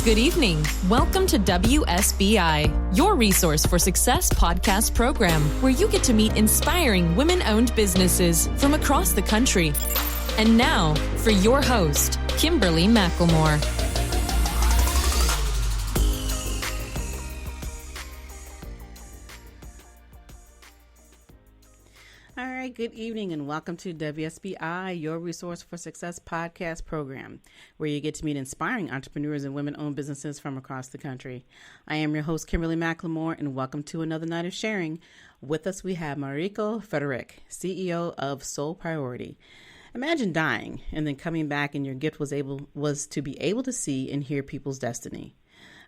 Good evening. Welcome to WSBI, your resource for success podcast program, where you get to meet inspiring women-owned businesses from across the country. And now, for your host, Kimberly McLemore. All right, good evening and welcome to WSBI, your resource for success podcast program, where you get to meet inspiring entrepreneurs and women-owned businesses from across the country. I am your host, Kimberly McLemore, and welcome to another night of sharing. With us, we have Mariko Frederick, CEO of Soul Priority. Imagine dying and then coming back, and your gift was to be able to see and hear people's destiny.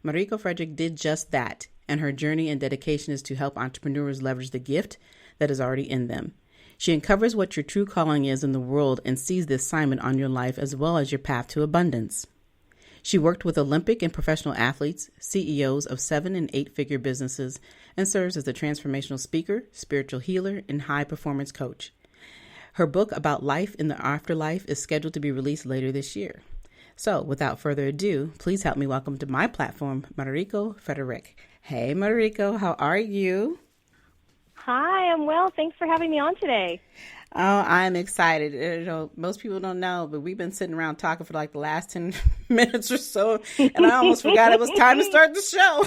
Mariko Frederick did just that, and her journey and dedication is to help entrepreneurs leverage the gift that is already in them. She uncovers what your true calling is in the world and sees the assignment on your life as well as your path to abundance. She worked with Olympic and professional athletes, CEOs of 7- and 8-figure businesses, and serves as a transformational speaker, spiritual healer, and high-performance coach. Her book about life in the afterlife is scheduled to be released later this year. So, without further ado, please help me welcome to my platform, Mariko Frederick. Hey, Mariko, how are you? Hi, I'm well. Thanks for having me on today. Oh, I'm excited. You know, most people don't know, but we've been sitting around talking for like the last 10 minutes or so, and I almost forgot it was time to start the show.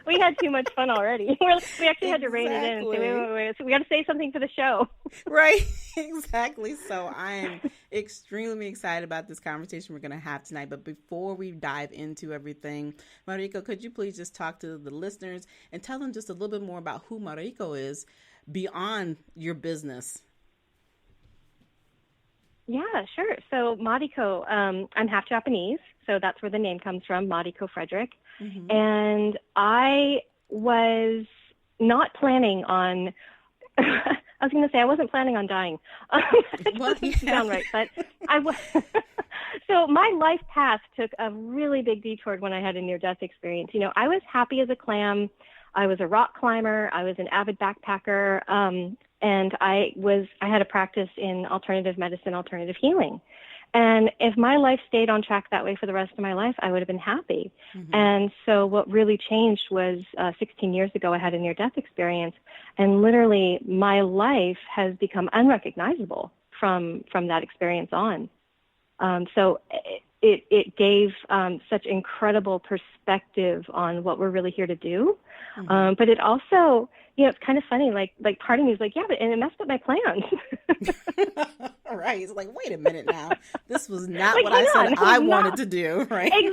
we had too much fun already. We actually had to rein it in and say, wait. So we got to say something for the show. Right, exactly. So I am extremely excited about this conversation we're going to have tonight. But before we dive into everything, Mariko, could you please just talk to the listeners and tell them just a little bit more about who Mariko is beyond your business? Yeah, sure. So Mariko, I'm half Japanese, so that's where the name comes from, Mariko Frederick. Mm-hmm. And I was not planning on, I was going to say I wasn't planning on dying. That doesn't sound right, but I was. So my life path took a really big detour when I had a near-death experience. You know, I was happy as a clam. I was a rock climber. I was an avid backpacker. And I had a practice in alternative medicine, alternative healing. And if my life stayed on track that way for the rest of my life, I would have been happy. Mm-hmm. And so what really changed was 16 years ago, I had a near-death experience, and literally my life has become unrecognizable from that experience on. So it gave such incredible perspective on what we're really here to do. Mm-hmm. But it also, you know, it's kind of funny, like part of me is like, yeah, and it messed up my plans. Right. It's like, wait a minute now. This was not like, what I said I wanted to do, right? Thank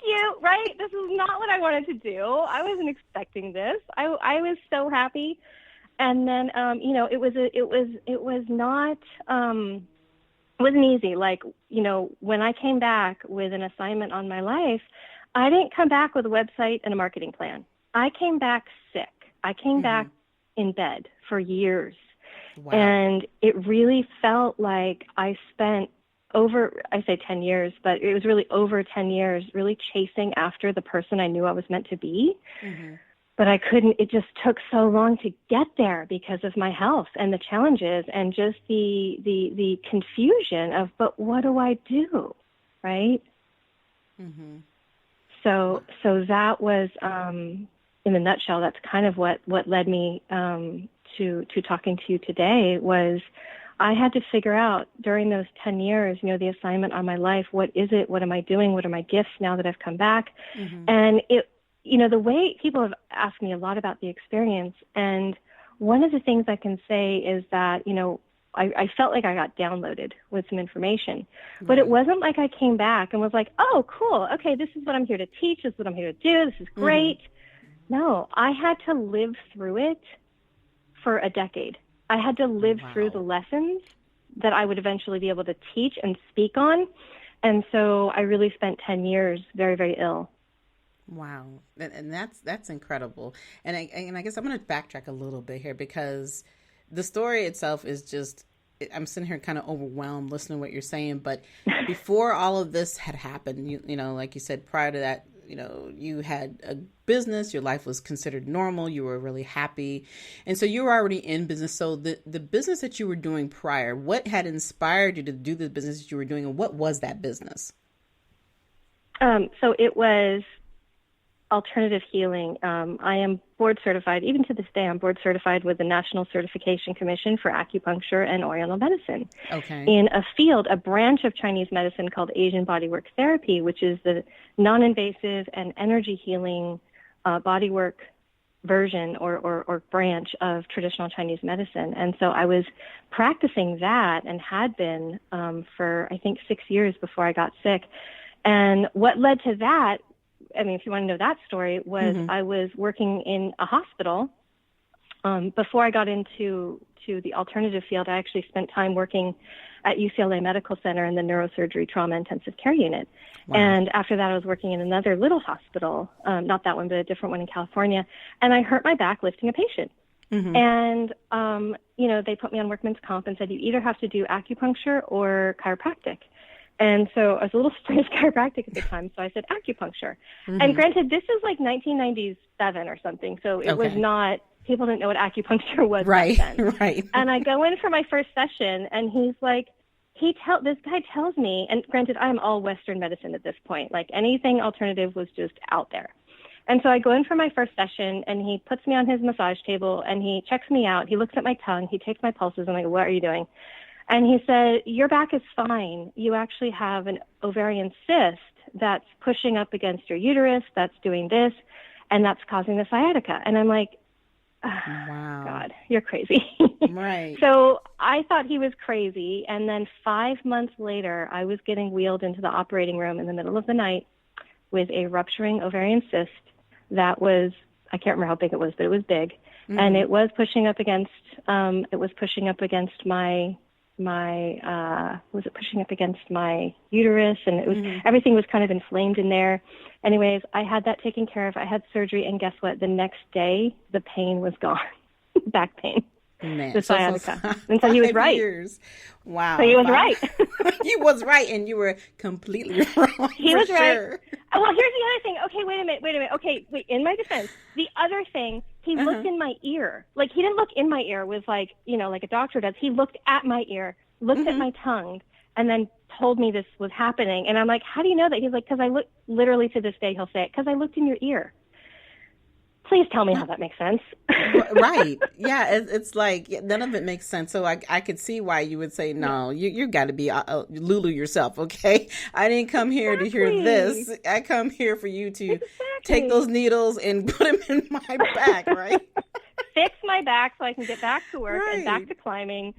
you. Right. This is not what I wanted to do. I wasn't expecting this. I was so happy. And then, you know, it wasn't easy. Like, you know, when I came back with an assignment on my life, I didn't come back with a website and a marketing plan. I came back sick. I came back in bed for years. Wow. And it really felt like I spent I say 10 years, but it was really over 10 years really chasing after the person I knew I was meant to be. Mm-hmm. But I couldn't, it just took so long to get there because of my health and the challenges and just the confusion of, but what do I do? Right? Mm-hmm. So that was, in a nutshell, that's kind of what led me to talking to you today. Was I had to figure out during those 10 years, you know, the assignment on my life. What is it? What am I doing? What are my gifts now that I've come back? Mm-hmm. And you know, the way people have asked me a lot about the experience, and one of the things I can say is that, you know, I felt like I got downloaded with some information, but it wasn't like I came back and was like, oh, cool. Okay, this is what I'm here to teach. This is what I'm here to do. This is great. Mm-hmm. No, I had to live through it for a decade. I had to live through the lessons that I would eventually be able to teach and speak on. And so I really spent 10 years very, very ill. Wow. And that's incredible. And I guess I'm going to backtrack a little bit here, because the story itself is just, I'm sitting here kind of overwhelmed listening to what you're saying. But before all of this had happened, you know, like you said, prior to that, you know, you had a business, your life was considered normal, you were really happy. And so you were already in business. So the business that you were doing prior, what had inspired you to do the business that you were doing, and what was that business? So it was alternative healing. I am board certified. Even to this day, I'm board certified with the National Certification Commission for Acupuncture and Oriental Medicine. Okay. In a field, a branch of Chinese medicine called Asian Bodywork Therapy, which is the non-invasive and energy healing bodywork version or branch of traditional Chinese medicine. And so I was practicing that and had been for, I think, 6 years before I got sick. And what led to that, I mean, if you want to know that story, was I was working in a hospital. Before I got into the alternative field, I actually spent time working at UCLA Medical Center in the neurosurgery trauma intensive care unit. Wow. And after that, I was working in another little hospital, not that one, but a different one in California. And I hurt my back lifting a patient. And, they put me on workman's comp and said, you either have to do acupuncture or chiropractic. And so I was a little afraid of chiropractic at the time, so I said acupuncture. And granted, this is like 1997 or something, so it was not, people didn't know what acupuncture was back then. Right. And I go in for my first session, and he's like, this guy tells me, and granted, I'm all Western medicine at this point, like anything alternative was just out there. And so I go in for my first session, and he puts me on his massage table, and he checks me out. He looks at my tongue. He takes my pulses. I'm like, what are you doing? And he said, your back is fine. You actually have an ovarian cyst that's pushing up against your uterus, that's doing this, and that's causing the sciatica. And I'm like, wow. God, you're crazy. Right. So I thought he was crazy. And then 5 months later, I was getting wheeled into the operating room in the middle of the night with a rupturing ovarian cyst that was, I can't remember how big it was, but it was big. And it was pushing up against, pushing up against my uterus, and it was everything was kind of inflamed in there. Anyways, I had that taken care of. I had surgery, and guess what? The next day, the pain was gone. Back pain. Man, the sciatica. And so he was right. Years. Wow. So he was right. He was right, and you were completely wrong. He was sure. right. Well, here's the other thing. Okay, wait a minute. Okay, wait. In my defense, the other thing, he looked in my ear. Like, he didn't look in my ear with, like, like a doctor does. He looked at my ear, looked at my tongue, and then told me this was happening. And I'm like, how do you know that? He's like, because I looked, literally to this day, he'll say it, because I looked in your ear. Please tell me how that makes sense. Right. Yeah. It's like none of it makes sense. So I could see why you would say, no, you got to be Lulu yourself. Okay. I didn't come here to hear this. I come here for you to take those needles and put them in my back. Right. Fix my back so I can get back to work and back to climbing.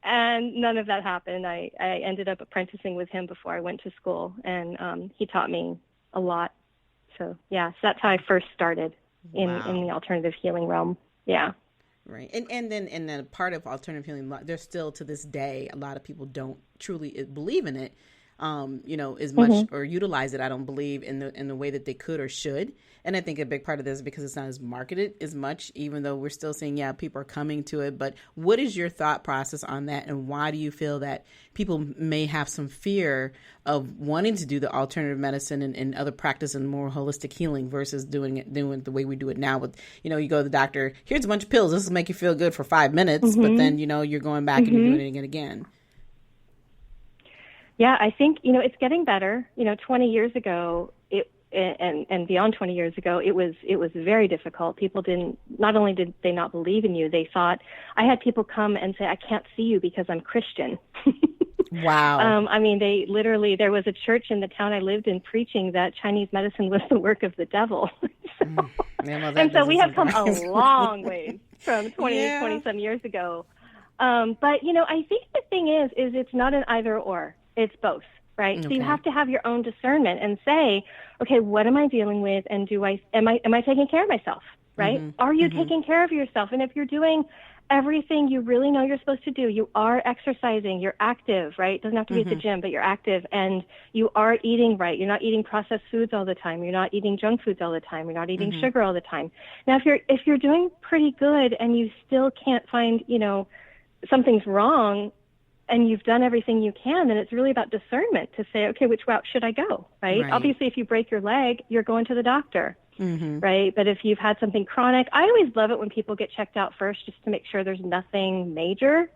And none of that happened. I ended up apprenticing with him before I went to school, and he taught me a lot. So yeah, so that's how I first started in the alternative healing realm. Yeah. Right. And then part of alternative healing, there's still to this day, a lot of people don't truly believe in it, as much or utilize it. I don't believe in the way that they could or should. And I think a big part of this is because it's not as marketed as much, even though we're still seeing, people are coming to it. But what is your thought process on that? And why do you feel that people may have some fear of wanting to do the alternative medicine and other practice and more holistic healing versus doing it the way we do it now with, you go to the doctor, here's a bunch of pills. This will make you feel good for 5 minutes. But then, you're going back and you're doing it again. Yeah, I think, it's getting better. 20 years ago, and beyond 20 years ago, it was very difficult. People not only did they not believe in you, they thought, I had people come and say, I can't see you because I'm Christian. Wow. There was a church in the town I lived in preaching that Chinese medicine was the work of the devil. And so we have come a long way from 20 some years ago. But, I think the thing is it's not an either or, it's both. Right. Okay. So you have to have your own discernment and say, okay, what am I dealing with? And am I taking care of myself? Right. Are you taking care of yourself? And if you're doing everything you really know you're supposed to do, you are exercising, you're active, right? It doesn't have to be at the gym, but you're active, and you are eating right. You're not eating processed foods all the time. You're not eating junk foods all the time. You're not eating sugar all the time. Now, if you're doing pretty good and you still can't find, something's wrong, and you've done everything you can, then it's really about discernment to say, okay, which route should I go, right? Obviously, if you break your leg, you're going to the doctor, right? But if you've had something chronic, I always love it when people get checked out first just to make sure there's nothing major,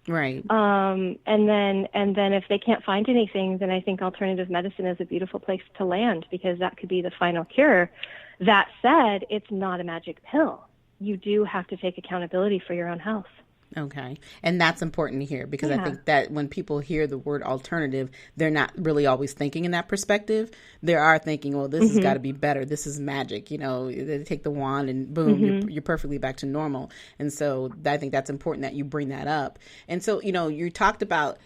Right. And then if they can't find anything, then I think alternative medicine is a beautiful place to land, because that could be the final cure. That said, it's not a magic pill. You do have to take accountability for your own health. Okay. And that's important to hear, because I think that when people hear the word alternative, they're not really always thinking in that perspective. They are thinking, well, this has got to be better. This is magic. You know, they take the wand and boom, you're perfectly back to normal. And so I think that's important that you bring that up. And so, you know, you talked about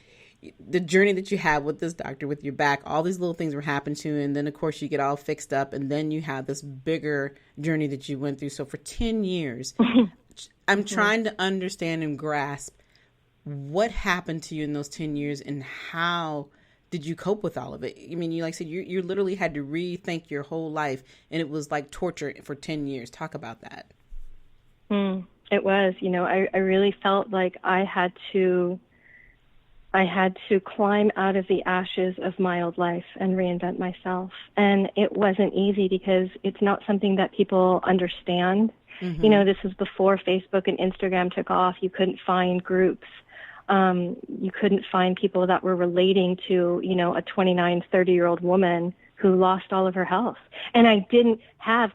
the journey that you have with this doctor, with your back, all these little things were happening to you. And then, of course, you get all fixed up. And then you have this bigger journey that you went through. So for 10 years, I'm trying to understand and grasp what happened to you in those 10 years and how did you cope with all of it? I mean, you like I said, you literally had to rethink your whole life, and it was like torture for 10 years. Talk about that. It was, you know, I really felt like I had to climb out of the ashes of my old life and reinvent myself. And it wasn't easy, because it's not something that people understand. You know, this was before Facebook and Instagram took off. You couldn't find groups. You couldn't find people that were relating to, you know, a 29, 30-year-old woman who lost all of her health. And I didn't have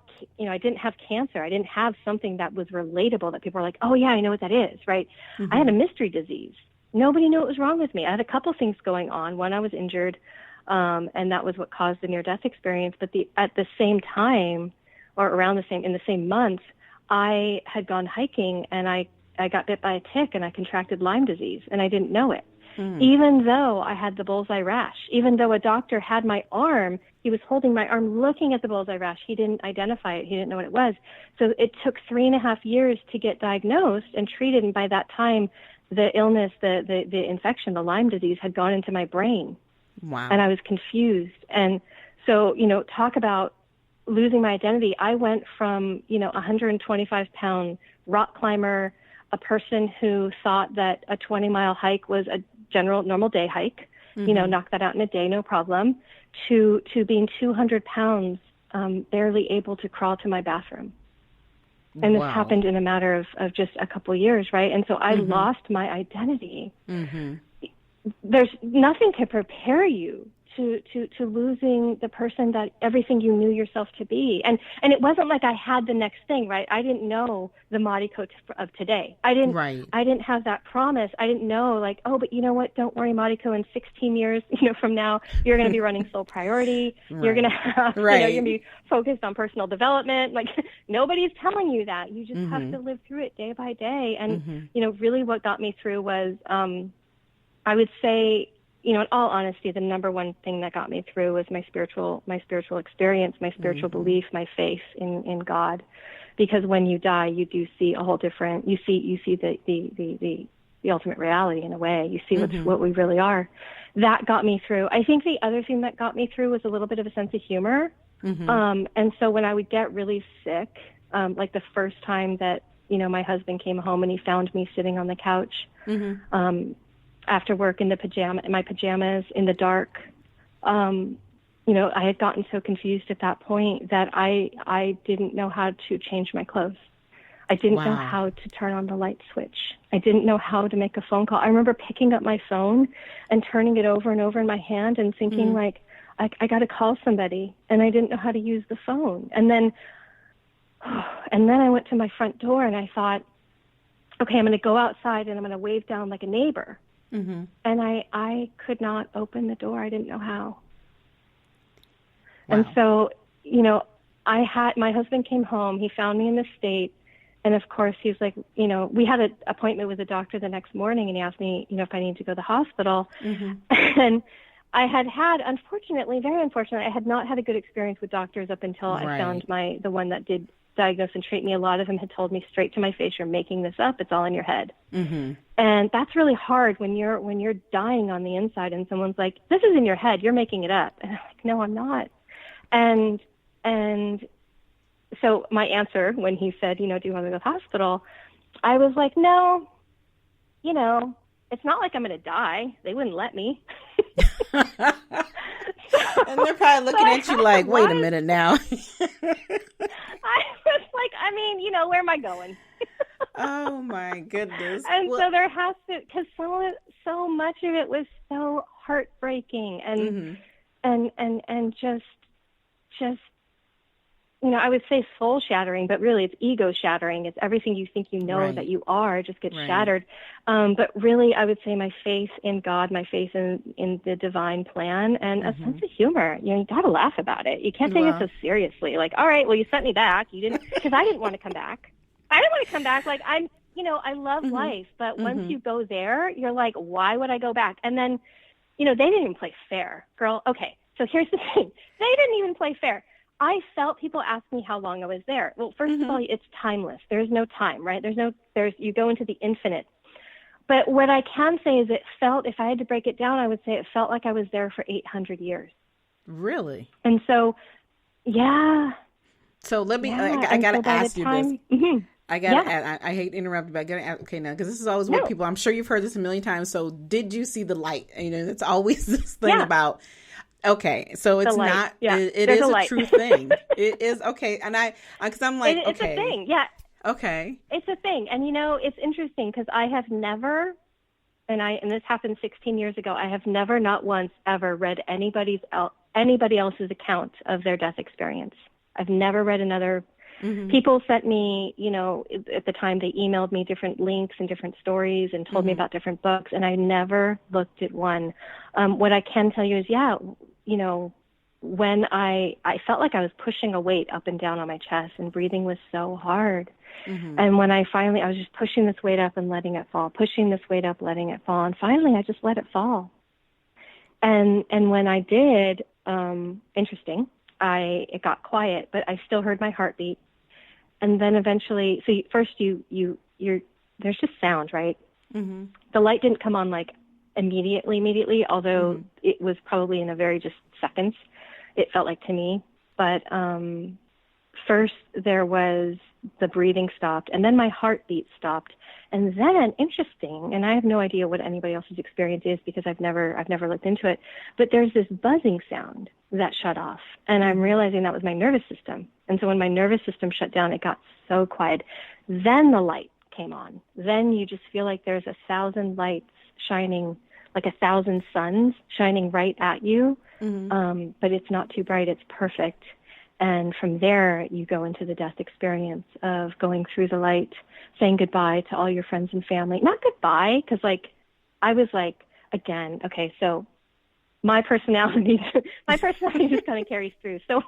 cancer. I didn't have something that was relatable, that people were like, oh yeah, I know what that is, right? I had a mystery disease. Nobody knew what was wrong with me. I had a couple things going on. One, I was injured, and that was what caused the near-death experience. But at the same time, or in the same month, I had gone hiking, and I got bit by a tick, and I contracted Lyme disease, and I didn't know it. Even though I had the bullseye rash, even though a doctor had my arm, he was holding my arm looking at the bullseye rash. He didn't identify it. He didn't know what it was. So it took 3.5 years to get diagnosed and treated, and by that time, the illness, the infection, the Lyme disease had gone into my brain. Wow. And I was confused. And so, you know, talk about losing my identity. I went from, you know, 125-pound rock climber, a person who thought that a 20-mile hike was a general normal day hike, you know, knock that out in a day, no problem, to being 200 pounds, barely able to crawl to my bathroom. And this happened in a matter of just a couple of years, right? And so I lost my identity. There's nothing to prepare you to losing the person that everything you knew yourself to be. And it wasn't like I had the next thing, right? I didn't know the Mariko of today. I didn't have that promise. I didn't know, like, oh, but you know what? Don't worry, Mariko, in 16 years, you know, from now, you're going to be running Soul Priority. You're going to have, you know, you're going to be focused on personal development. Like, nobody's telling you that. You just have to live through it day by day. And, you know, really what got me through was, I would say, you know, in all honesty, the number one thing that got me through was my spiritual experience, my spiritual belief, my faith in God. Because when you die, you do see a whole different, you see the ultimate reality in a way. You see what we really are. That got me through. I think the other thing that got me through was a little bit of a sense of humor. And so when I would get really sick, like the first time that, you know, my husband came home and he found me sitting on the couch, after work in my pajamas in the dark. You know, I had gotten so confused at that point that I didn't know how to change my clothes. I didn't know how to turn on the light switch. I didn't know how to make a phone call. I remember picking up my phone and turning it over and over in my hand and thinking like, I got to call somebody, and I didn't know how to use the phone. And then I went to my front door and I thought, okay, I'm going to go outside and I'm going to wave down like a neighbor. And I could not open the door. I didn't know how. And so, you know, my husband came home. He found me in this state. And of course, he's like, you know, we had an appointment with a doctor the next morning, and he asked me, you know, if I needed to go to the hospital. And I had unfortunately, very unfortunately, I had not had a good experience with doctors up until I found the one that did diagnose and treat me. A lot of them had told me straight to my face, you're making this up. It's all in your head. And that's really hard when you're dying on the inside and someone's like, this is in your head. You're making it up. And I'm like, no, I'm not. And so my answer when he said, you know, do you want to go to the hospital? I was like, no, you know, it's not like I'm going to die. They wouldn't let me. And they're probably looking at you like, wait a minute now. I was like, I mean, you know, where am I going? Oh my goodness. And so there has to, because so much of it was so heartbreaking and just, I would say soul shattering, but really it's ego shattering. It's everything you think you know that you are just gets shattered. But really, I would say my faith in God, my faith in the divine plan, and a sense of humor. You got to laugh about it. You can't take it so seriously. Like, all right, well, you sent me back. You didn't, because I didn't want to come back. I didn't want to come back. Like, I love life, but once you go there, you're like, why would I go back? And then, they didn't even play fair, girl. Okay, so here's the thing. They didn't even play fair. I felt people ask me how long I was there. Well, first of all, it's timeless. There's no time, right? You go into the infinite. But what I can say is it felt, if I had to break it down, I would say it felt like I was there for 800 years. Really? And so, yeah. So let me, I got to ask you this. I got to add, I hate interrupting, but I got to ask, okay, now, because this is always what people, I'm sure you've heard this a million times. So did you see the light? It's always this thing about, okay, so it's not, it is a true thing. It is, okay. And because I'm like, it's a thing, yeah. Okay. It's a thing. And, it's interesting because I have never, and this happened 16 years ago, I have never, not once, ever read anybody else's account of their death experience. I've never read another. People sent me, at the time they emailed me different links and different stories and told me about different books, and I never looked at one. What I can tell you is, when I felt like I was pushing a weight up and down on my chest, and breathing was so hard. And when I was just pushing this weight up and letting it fall, pushing this weight up, letting it fall. And finally, I just let it fall. And when I did, interesting, it got quiet, but I still heard my heartbeat. And then eventually, so first there's just sound, right? The light didn't come on like immediately, although it was probably in a very just seconds, it felt like to me. But first there was the breathing stopped, and then my heartbeat stopped. And then, interesting, and I have no idea what anybody else's experience is because I've never looked into it, but there's this buzzing sound that shut off, and I'm realizing that was my nervous system. And so when my nervous system shut down, it got so quiet. Then the light came on. Then you just feel like there's 1,000 lights shining, like 1,000 suns shining right at you, but it's not too bright. It's perfect. And from there, you go into the death experience of going through the light, saying goodbye to all your friends and family. Not goodbye, because I was again, okay, so my personality just kind of carries through. So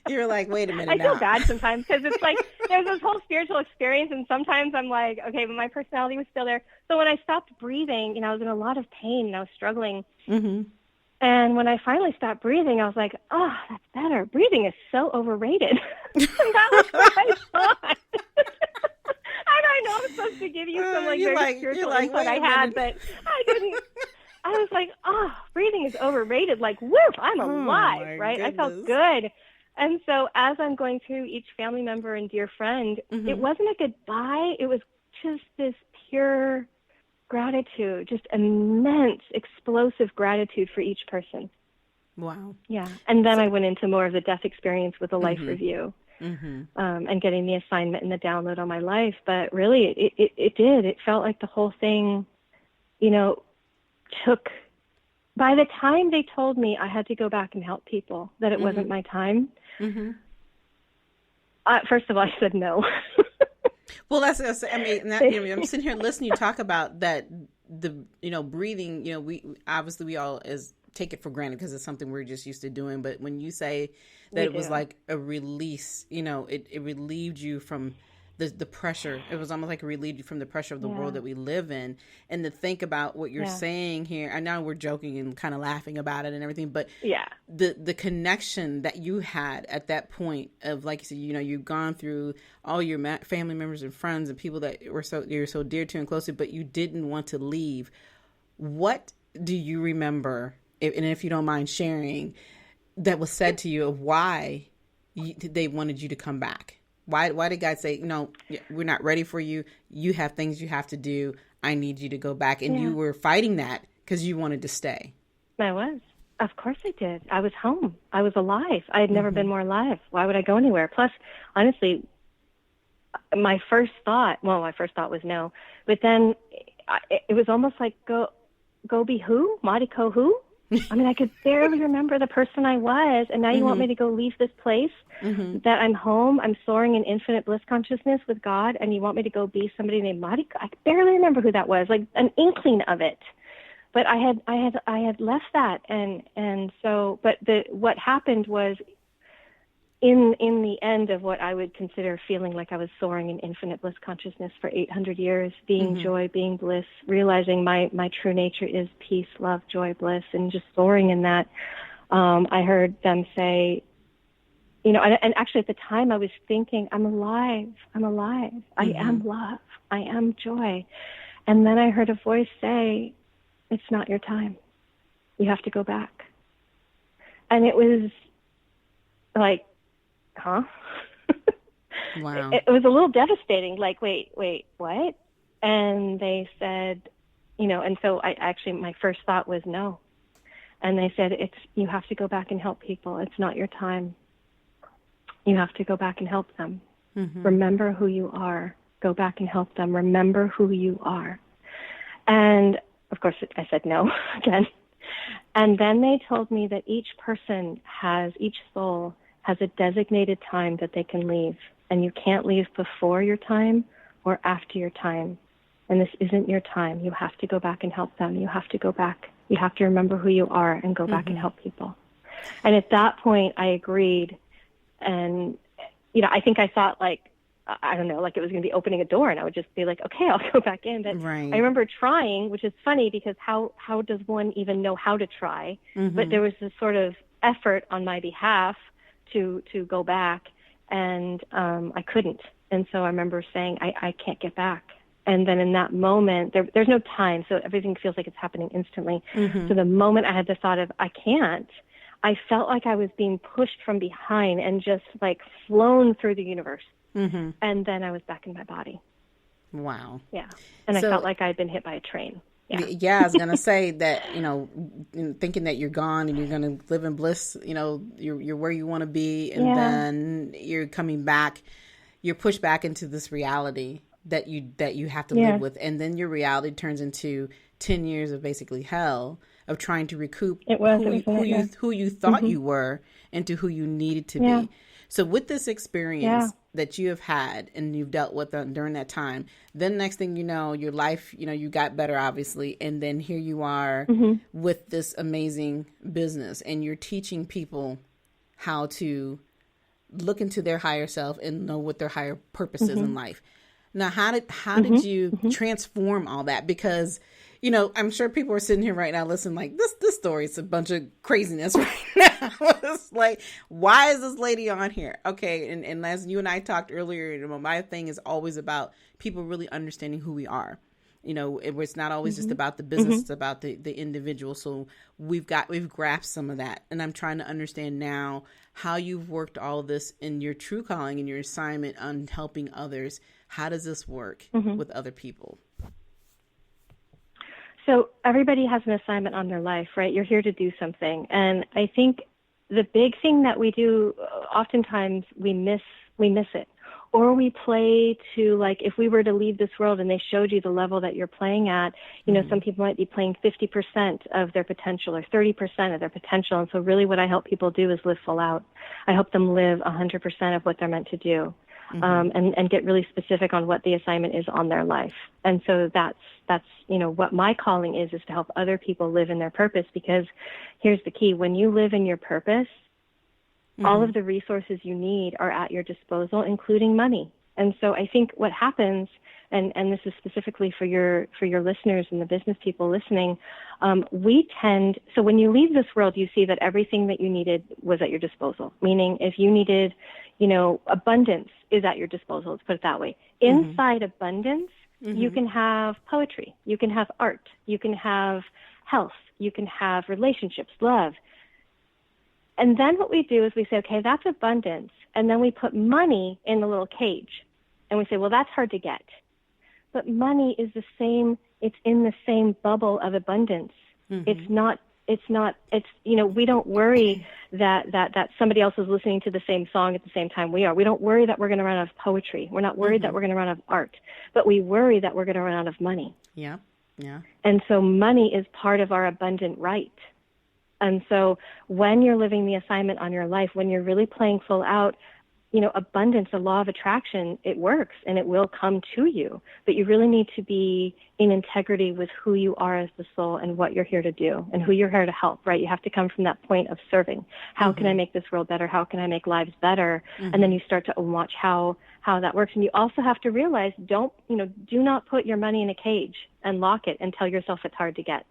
you're like, wait a minute. I feel bad sometimes because it's like there's this whole spiritual experience, and sometimes I'm like, okay, but my personality was still there. So when I stopped breathing, I was in a lot of pain and I was struggling. And when I finally stopped breathing, I was like, oh, that's better. Breathing is so overrated. And that was what I thought. I know I'm supposed to give you some very spiritual input I had, but I didn't. I was like, oh, breathing is overrated. Like, woof, I'm alive, right? Goodness. I felt good. And so as I'm going through each family member and dear friend, it wasn't a goodbye. It was just this pure gratitude, just immense, explosive gratitude for each person. Wow. Yeah. And then I went into more of the death experience with a life review and getting the assignment and the download on my life. But really, it did. It felt like the whole thing, took, by the time they told me I had to go back and help people, that it wasn't my time, first of all, I said no. Well, I'm sitting here listening you talk about that, breathing, we all take it for granted because it's something we're just used to doing. But when you say that it was like a release, it relieved you from the pressure. It was almost like it relieved you from the pressure of the world that we live in. And to think about what you're saying here, I know we're joking and kind of laughing about it and everything, but the connection that you had at that point of, like you said, you've gone through all your family members and friends and people that you're so dear to and close to, but you didn't want to leave. What do you remember, and if you don't mind sharing, that was said to you of why they wanted you to come back? Why did God say, no, we're not ready for you. You have things you have to do. I need you to go back. And you were fighting that because you wanted to stay. I was. Of course I did. I was home. I was alive. I had never been more alive. Why would I go anywhere? Plus, honestly, my first thought was no, but then it was almost like, go be who? Mariko who? I mean, I could barely remember the person I was, and now you want me to go leave this place that I'm home, I'm soaring in infinite bliss consciousness with God, and you want me to go be somebody named Mariko? I could barely remember who that was, like an inkling of it. But I had left that, and so, but what happened was, in the end of what I would consider feeling like I was soaring in infinite bliss consciousness for 800 years, being joy, being bliss, realizing my true nature is peace, love, joy, bliss, and just soaring in that, I heard them say, and actually at the time I was thinking, I'm alive, I am love, I am joy. And then I heard a voice say, it's not your time. You have to go back. And it was like, huh? Wow. It was a little devastating, like, wait, what? And they said, and so my first thought was no. And they said, you have to go back and help people. It's not your time. You have to go back and help them. Remember who you are. Go back and help them. Remember who you are. And of course, I said no again. And then they told me that each soul has a designated time that they can leave. And you can't leave before your time or after your time. And this isn't your time. You have to go back and help them. You have to go back. You have to remember who you are and go back and help people. And at that point, I agreed. And, I think I thought, like, I don't know, like it was going to be opening a door, and I would just be like, okay, I'll go back in. But right. I remember trying, which is funny because how does one even know how to try? But there was this sort of effort on my behalf to go back, and I couldn't. And so I remember saying, I can't get back. And then in that moment, there's no time, so everything feels like it's happening instantly. So the moment I had the thought of, I can't, I felt like I was being pushed from behind and just like flown through the universe. And then I was back in my body. Wow. Yeah. And So, I felt like I had been hit by a train. Yeah, I was going to say that, thinking that you're gone and you're going to live in bliss, you're where you want to be. And then you're coming back, you're pushed back into this reality that you have to live with. And then your reality turns into 10 years of basically hell of trying to recoup who you thought you were into who you needed to be. So with this experience that you have had and you've dealt with during that time, then next thing you know, your life, you got better, obviously. And then here you are with this amazing business, and you're teaching people how to look into their higher self and know what their higher purpose is in life. Now, how did you transform all that? Because, I'm sure people are sitting here right now listening like, this story is a bunch of craziness right now. It's like, why is this lady on here? Okay, and as you and I talked earlier, my thing is always about people really understanding who we are. It's not always just about the business, it's about the individual. So we've grasped some of that. And I'm trying to understand now how you've worked all of this in your true calling and your assignment on helping others. How does this work with other people? So everybody has an assignment on their life, right? You're here to do something. And I think the big thing that we do, oftentimes we miss it. Or we play to, like, if we were to leave this world and they showed you the level that you're playing at, some people might be playing 50% of their potential or 30% of their potential. And so really what I help people do is live full out. I help them live 100% of what they're meant to do. And get really specific on what the assignment is on their life. And so that's what my calling is to help other people live in their purpose, because here's the key. When you live in your purpose, all of the resources you need are at your disposal, including money. And so I think what happens, and this is specifically for your listeners and the business people listening, so when you leave this world, you see that everything that you needed was at your disposal. Meaning if you needed, abundance is at your disposal, let's put it that way. Inside abundance, you can have poetry, you can have art, you can have health, you can have relationships, love. And then what we do is we say, okay, that's abundance. And then we put money in the little cage. And we say, well, that's hard to get. But money is the same. It's in the same bubble of abundance. It's not we don't worry that somebody else is listening to the same song at the same time we are. We don't worry that we're going to run out of poetry. We're not worried that we're going to run out of art, but we worry that we're going to run out of money. Yeah. Yeah. And so money is part of our abundant right. And so when you're living the assignment on your life, when you're really playing full out, abundance, the law of attraction, it works and it will come to you. But you really need to be in integrity with who you are as the soul and what you're here to do and who you're here to help, right? You have to come from that point of serving. How can I make this world better? How can I make lives better? And then you start to watch how that works. And you also have to realize, do not put your money in a cage and lock it and tell yourself it's hard to get.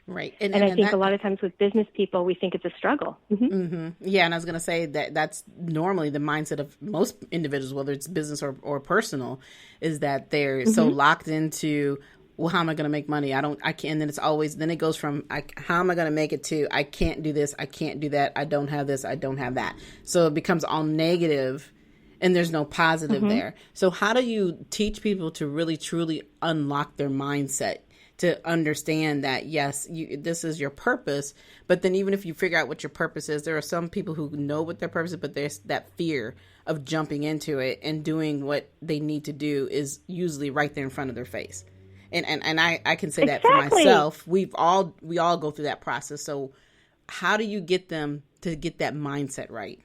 Right. And I think a lot of times with business people, we think it's a struggle. Yeah. And I was going to say that's normally the mindset of most individuals, whether it's business or personal, is that they're so locked into, well, how am I going to make money? I can't. And then then it goes from, how am I going to make it to, I can't do this, I can't do that, I don't have this, I don't have that. So it becomes all negative and there's no positive there. So how do you teach people to really, truly unlock their mindset? To understand that, yes, this is your purpose, but then even if you figure out what your purpose is, there are some people who know what their purpose is, but there's that fear of jumping into it and doing what they need to do is usually right there in front of their face. And I can say that for myself. We all go through that process. So how do you get them to get that mindset right?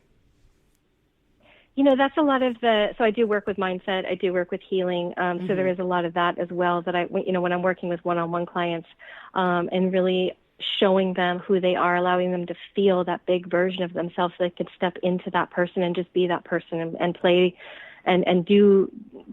That's a lot of so I do work with mindset. I do work with healing. So there is a lot of that as well that when I'm working with one-on-one clients and really showing them who they are, allowing them to feel that big version of themselves so they can step into that person and just be that person and play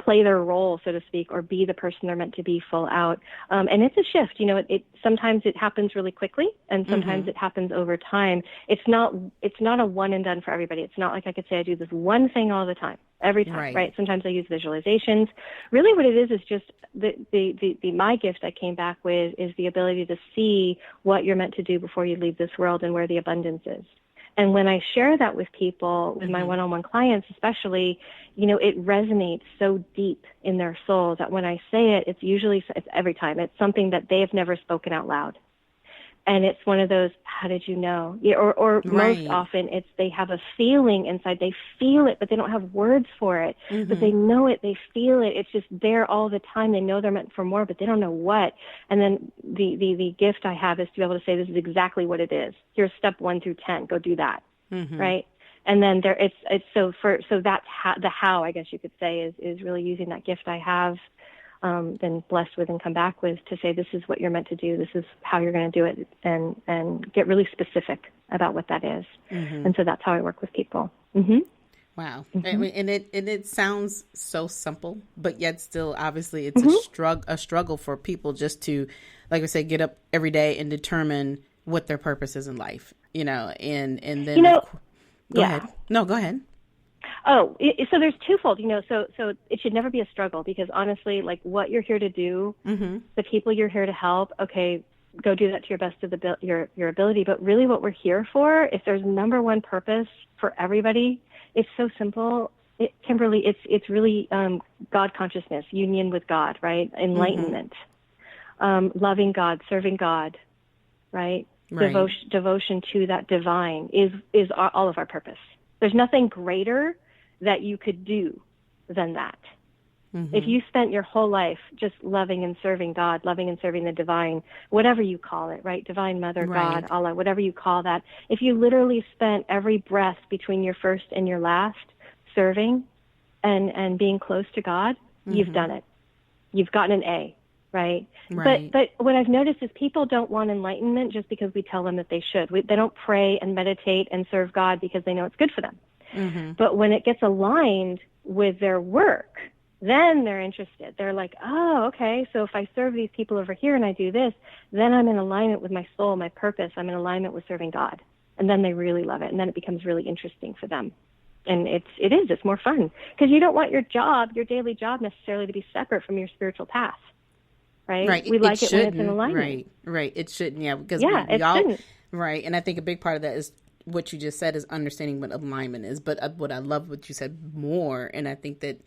play their role, so to speak, or be the person they're meant to be full out. And it's a shift. It sometimes it happens really quickly and sometimes it happens over time. It's not a one and done for everybody. It's not like I could say I do this one thing all the time, every time, right? Sometimes I use visualizations. Really what it is just my gift I came back with is the ability to see what you're meant to do before you leave this world and where the abundance is. And when I share that with people, with my one-on-one clients especially, it resonates so deep in their soul that when I say it, it's every time. It's something that they have never spoken out loud. And it's one of those, how did you know? Or right. Most often they have a feeling inside. They feel it, but they don't have words for it. But they know it, they feel it. It's just there all the time. They know they're meant for more, but they don't know what. And then the gift I have is to be able to say, this is exactly what it is. Here's step 1 through 10. Go do that. Right. And then that's the how, I guess you could say, is really using that gift I have been blessed with and come back with to say, this is what you're meant to do. This is how you're going to do it, and get really specific about what that is. And so that's how I work with people. Wow. I mean, and it sounds so simple, but yet still, obviously, it's a struggle for people just to, like I said, get up every day and determine what their purpose is in life, and then, go ahead. No, go ahead. Oh, so there's twofold, so it should never be a struggle because honestly, like what you're here to do, the people you're here to help, okay, go do that to your best of your ability. But really what we're here for, if there's number one purpose for everybody, it's so simple. Kimberly, it's really God consciousness, union with God, right? Enlightenment, loving God, serving God, right? Devotion to that divine is all of our purpose. There's nothing greater that you could do than that. If you spent your whole life just loving and serving God, loving and serving the divine, whatever you call it, right? Divine Mother, God, Allah, whatever you call that. If you literally spent every breath between your first and your last serving and being close to God, you've done it. You've gotten an A, right? But what I've noticed is people don't want enlightenment just because we tell them that they should. They don't pray and meditate and serve God because they know it's good for them. But when it gets aligned with their work, then they're interested. They're like, oh, okay, so if I serve these people over here and I do this, then I'm in alignment with my soul, my purpose. I'm in alignment with serving God. And then they really love it. And then it becomes really interesting for them. And it's more fun because you don't want your daily job necessarily to be separate from your spiritual path. Right. We like it when it's in alignment. Right. It shouldn't. Yeah. Because it shouldn't. Right. And I think a big part of that is what you just said is understanding what alignment is. But what I love what you said more, and I think that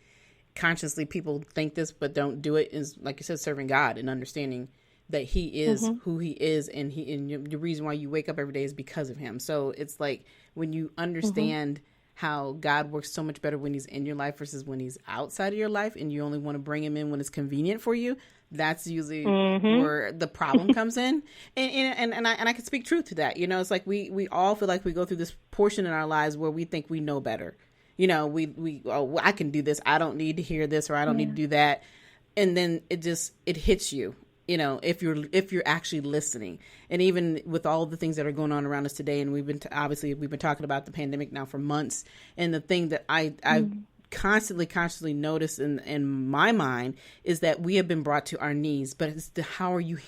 consciously people think this but don't do it, is like you said, serving God and understanding that he is who he is, and the reason why you wake up every day is because of him. So it's like when you understand how God works so much better when he's in your life versus when he's outside of your life, and you only want to bring him in when it's convenient for you, that's usually where the problem comes in. And I can speak truth to that. You know, it's like we all feel like we go through this portion in our lives where we think we know better. You know, I can do this. I don't need to hear this, or I don't need to do that. And then it hits you, you know, if you're actually listening. And even with all the things that are going on around us today, and we've been talking about the pandemic now for months. And the thing that I constantly notice in my mind is that we have been brought to our knees, but it's how are you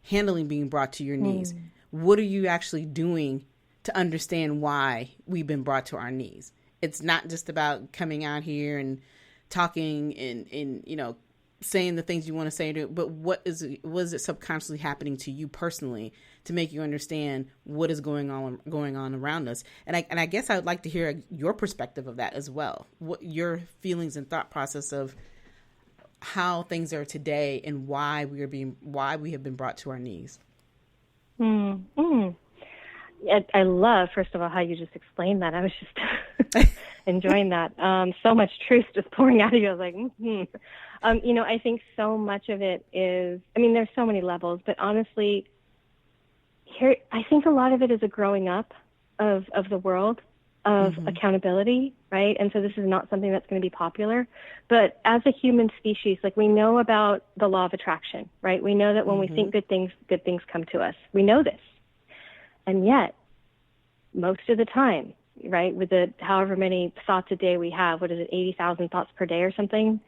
handling being brought to your knees? What are you actually doing to understand why we've been brought to our knees? It's not just about coming out here and talking and you know, saying the things you want to say, but what is it subconsciously happening to you personally to make you understand what is going on around us? And I guess I would like to hear your perspective of that as well. What your feelings and thought process of how things are today and why we have been brought to our knees. I love, first of all, how you just explained that. I was just enjoying that. So much truth just pouring out of you. I was like, you know, I think so much of it is, I mean, there's so many levels, but honestly, here, I think a lot of it is a growing up of the world, of accountability, right? And so this is not something that's going to be popular, but as a human species, like, we know about the law of attraction, right? We know that when we think good things come to us. We know this. And yet, most of the time, right, with the however many thoughts a day we have, what is it, 80,000 thoughts per day or something,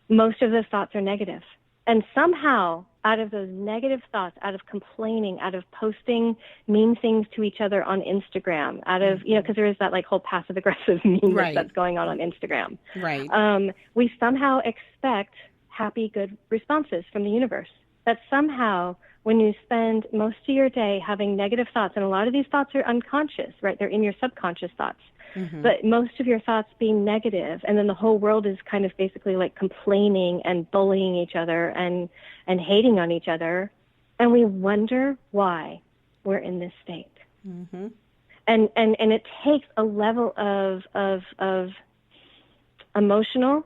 most of those thoughts are negative. And somehow, out of those negative thoughts, out of complaining, out of posting mean things to each other on Instagram, out of, you know, because there is that like whole passive-aggressive meanness that's going on Instagram. Right. We somehow expect happy, good responses from the universe. That somehow, when you spend most of your day having negative thoughts, and a lot of these thoughts are unconscious, right? They're in your subconscious thoughts. But most of your thoughts being negative, and then the whole world is kind of basically like complaining and bullying each other and hating on each other, and we wonder why we're in this state. And it takes a level of emotional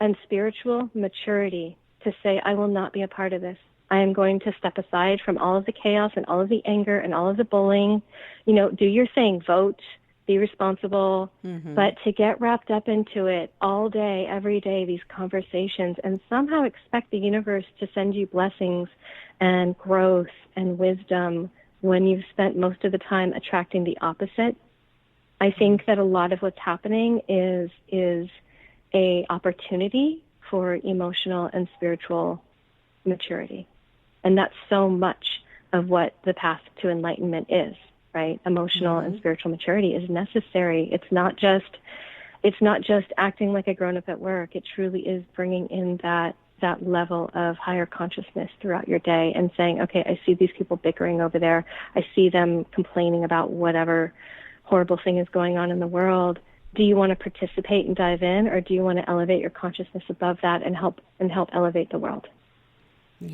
and spiritual maturity to say, I will not be a part of this. I am going to step aside from all of the chaos and all of the anger and all of the bullying. You know, do your thing, vote, be responsible, but to get wrapped up into it all day, every day, these conversations, and somehow expect the universe to send you blessings and growth and wisdom when you've spent most of the time attracting the opposite. I think that a lot of what's happening is a opportunity for emotional and spiritual maturity. And that's so much of what the path to enlightenment is, right? Emotional and spiritual maturity is necessary. It's not just acting like a grown-up at work. It truly is bringing in that level of higher consciousness throughout your day and saying, okay, I see these people bickering over there. I see them complaining about whatever horrible thing is going on in the world. Do you want to participate and dive in, or do you want to elevate your consciousness above that and help elevate the world?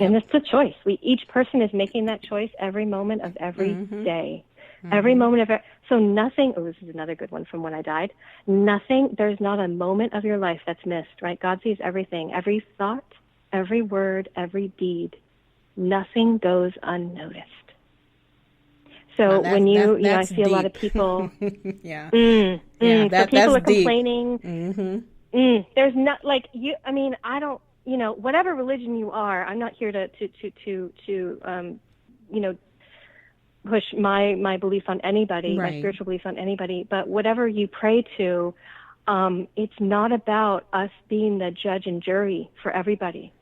And it's a choice. Each person is making that choice every moment of every day. Every moment of so nothing. Oh, this is another good one from when I died. There's not a moment of your life that's missed, right? God sees everything, every thought, every word, every deed. Nothing goes unnoticed. So when I see deep. A lot of people. So people are deep. Complaining. There's not like you. I mean, I don't. You know, whatever religion you are, I'm not here to push my belief on anybody, my spiritual beliefs on anybody. But whatever you pray to, it's not about us being the judge and jury for everybody.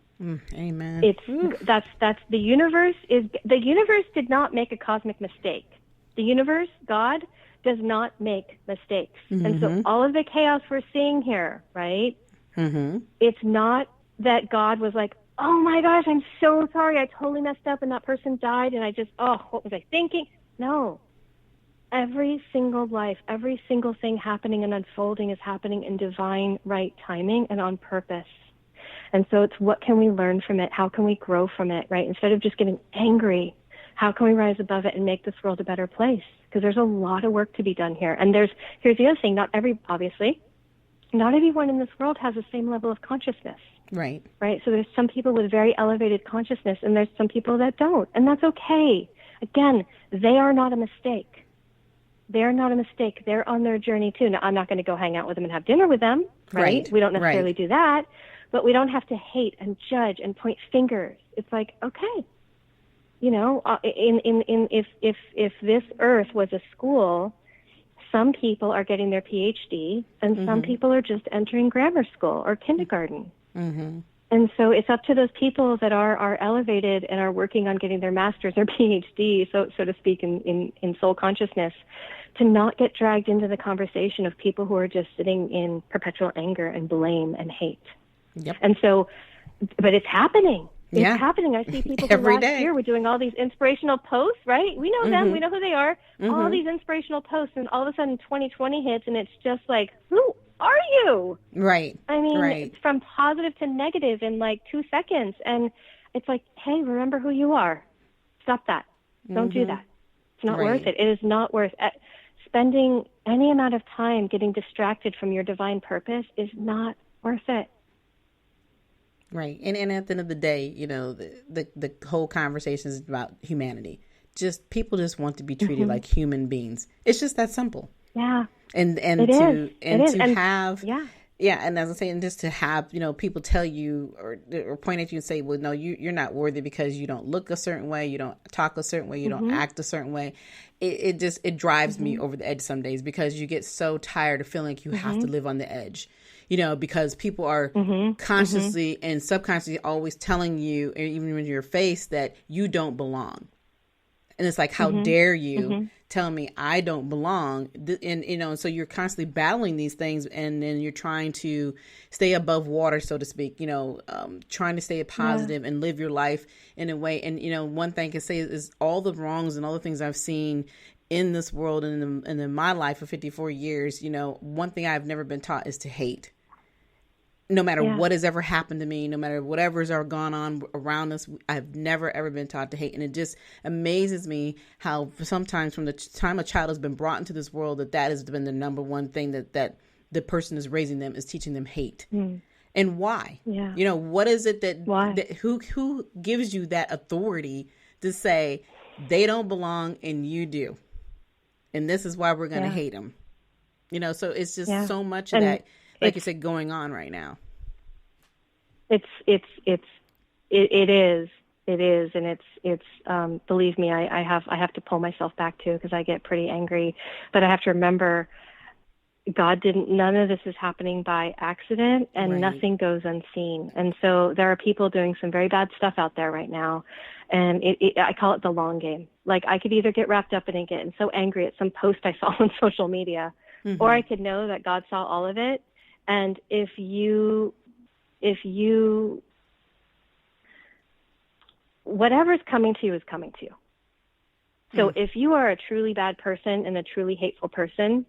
Amen. That's the universe did not make a cosmic mistake. The universe, God, does not make mistakes, and so all of the chaos we're seeing here, right? It's not that God was like, oh my gosh, I'm so sorry, I totally messed up and that person died and I just, what was I thinking? No. Every single life, every single thing happening and unfolding is happening in divine right timing and on purpose. And so it's, what can we learn from it? How can we grow from it, right? Instead of just getting angry, how can we rise above it and make this world a better place? Because there's a lot of work to be done here. And here's the other thing, obviously, not everyone in this world has the same level of consciousness. Right. Right? So there's some people with very elevated consciousness, and there's some people that don't. And that's okay. Again, they are not a mistake. They're not a mistake. They're on their journey too. Now, I'm not going to go hang out with them and have dinner with them, right? We don't necessarily do that, but we don't have to hate and judge and point fingers. It's like, okay, you know, if this earth was a school, some people are getting their PhD, and some people are just entering grammar school or kindergarten. Mm-hmm. And so it's up to those people that are elevated and are working on getting their master's or PhD, so to speak, in soul consciousness, to not get dragged into the conversation of people who are just sitting in perpetual anger and blame and hate. Yep. And so, but it's happening. It's happening. I see people who last year were doing all these inspirational posts, right? We know them. We know who they are. All these inspirational posts, and all of a sudden 2020 hits, and it's just like, who are you? Right. I mean, it's from positive to negative in like 2 seconds. And it's like, hey, remember who you are. Stop that. Don't do that. It's not worth it. It is not worth it. Spending any amount of time getting distracted from your divine purpose is not worth it. Right. And at the end of the day, you know, the whole conversation is about humanity. People just want to be treated like human beings. It's just that simple. Yeah. And to have and as I'm saying, just to have, you know, people tell you or point at you and say, well, no, you're not worthy because you don't look a certain way, you don't talk a certain way, you don't act a certain way. It drives me over the edge some days, because you get so tired of feeling like you have to live on the edge. You know, because people are consciously and subconsciously always telling you, even in your face, that you don't belong. And it's like, how dare you tell me I don't belong? And, you know, so you're constantly battling these things, and then you're trying to stay above water, so to speak, you know, trying to stay positive and live your life in a way. And, you know, one thing I can say is all the wrongs and all the things I've seen in this world and in my life for 54 years, you know, one thing I've never been taught is to hate. No matter what has ever happened to me, no matter whatever's ever gone on around us, I've never, ever been taught to hate. And it just amazes me how sometimes from the time a child has been brought into this world, that has been the number one thing that the person is raising them, is teaching them hate. And why? Yeah. You know, what is it that who gives you that authority to say they don't belong and you do? And this is why we're going to hate them. You know, so it's just so much of that, like you said, going on right now. It is, and it's believe me, I have to pull myself back too, because I get pretty angry. But I have to remember, none of this is happening by accident, and nothing goes unseen. And so there are people doing some very bad stuff out there right now, and I call it the long game. Like, I could either get wrapped up in it and get so angry at some post I saw on social media, or I could know that God saw all of it. And if you whatever's coming to you is coming to you. So if you are a truly bad person and a truly hateful person,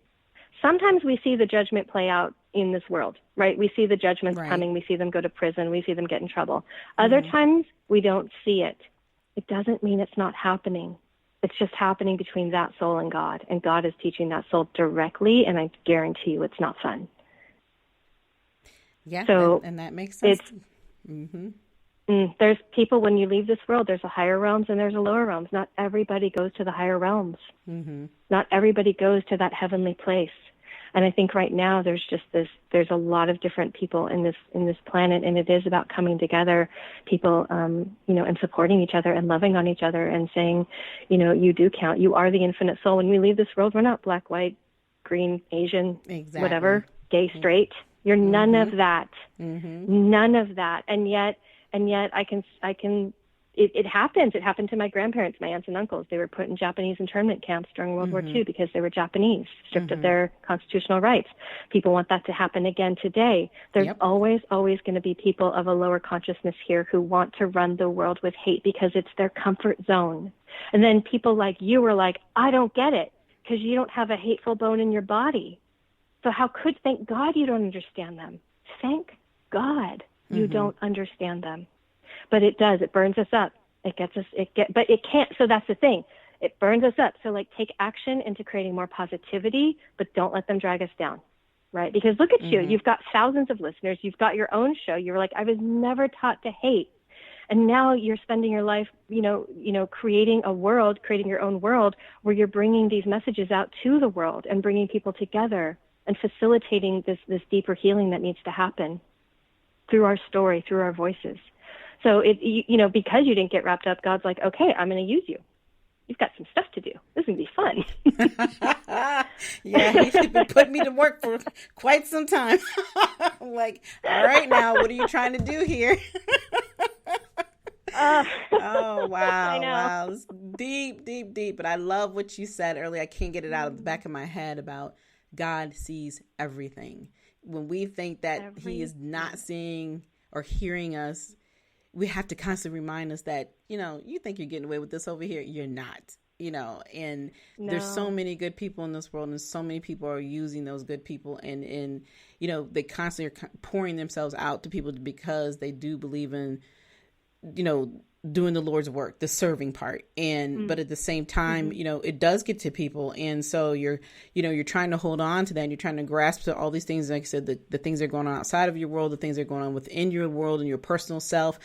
sometimes we see the judgment play out in this world, right? We see the judgments coming. We see them go to prison. We see them get in trouble. Other times we don't see it. It doesn't mean it's not happening. It's just happening between that soul and God. And God is teaching that soul directly. And I guarantee you it's not fun. Yeah, so and that makes sense. There's people, when you leave this world, there's a higher realms and there's a lower realms. Not everybody goes to the higher realms. Not everybody goes to that heavenly place. And I think right now there's a lot of different people in this planet, and it is about coming together, people, you know, and supporting each other and loving on each other and saying, you know, you do count. You are the infinite soul. When we leave this world, we're not black, white, green, Asian, whatever, gay, straight. You're none of that. None of that. And yet it happens. It happened to my grandparents, my aunts and uncles. They were put in Japanese internment camps during World War II because they were Japanese, stripped of their constitutional rights. People want that to happen again today. There's always going to be people of a lower consciousness here who want to run the world with hate because it's their comfort zone. And then people like you are like, I don't get it, because you don't have a hateful bone in your body. So thank God you don't understand them. Thank God. You don't understand them. But it does. It burns us up. But it can't. So that's the thing. It burns us up. So like take action into creating more positivity, but don't let them drag us down. Right? Because look at you. You've got thousands of listeners. You've got your own show. You're like, I was never taught to hate. And now you're spending your life, creating your own world where you're bringing these messages out to the world and bringing people together and facilitating this deeper healing that needs to happen through our story, through our voices. So because you didn't get wrapped up, God's like, okay, I'm going to use you. You've got some stuff to do. This is going to be fun. Yeah, he's been putting me to work for quite some time. I'm like, all right, now, what are you trying to do here? Oh, wow. I know. Wow. It's deep, deep, deep. But I love what you said earlier. I can't get it out of the back of my head about God sees everything. When we think that he is not seeing or hearing us, we have to constantly remind us that, you think you're getting away with this over here. You're not, and there's so many good people in this world, and so many people are using those good people. And they constantly are pouring themselves out to people because they do believe in, doing the Lord's work, the serving part. And, but at the same time, it does get to people. And so you're trying to hold on to that. And you're trying to grasp to all these things. Like I said, the things that are going on outside of your world, the things that are going on within your world and your personal self.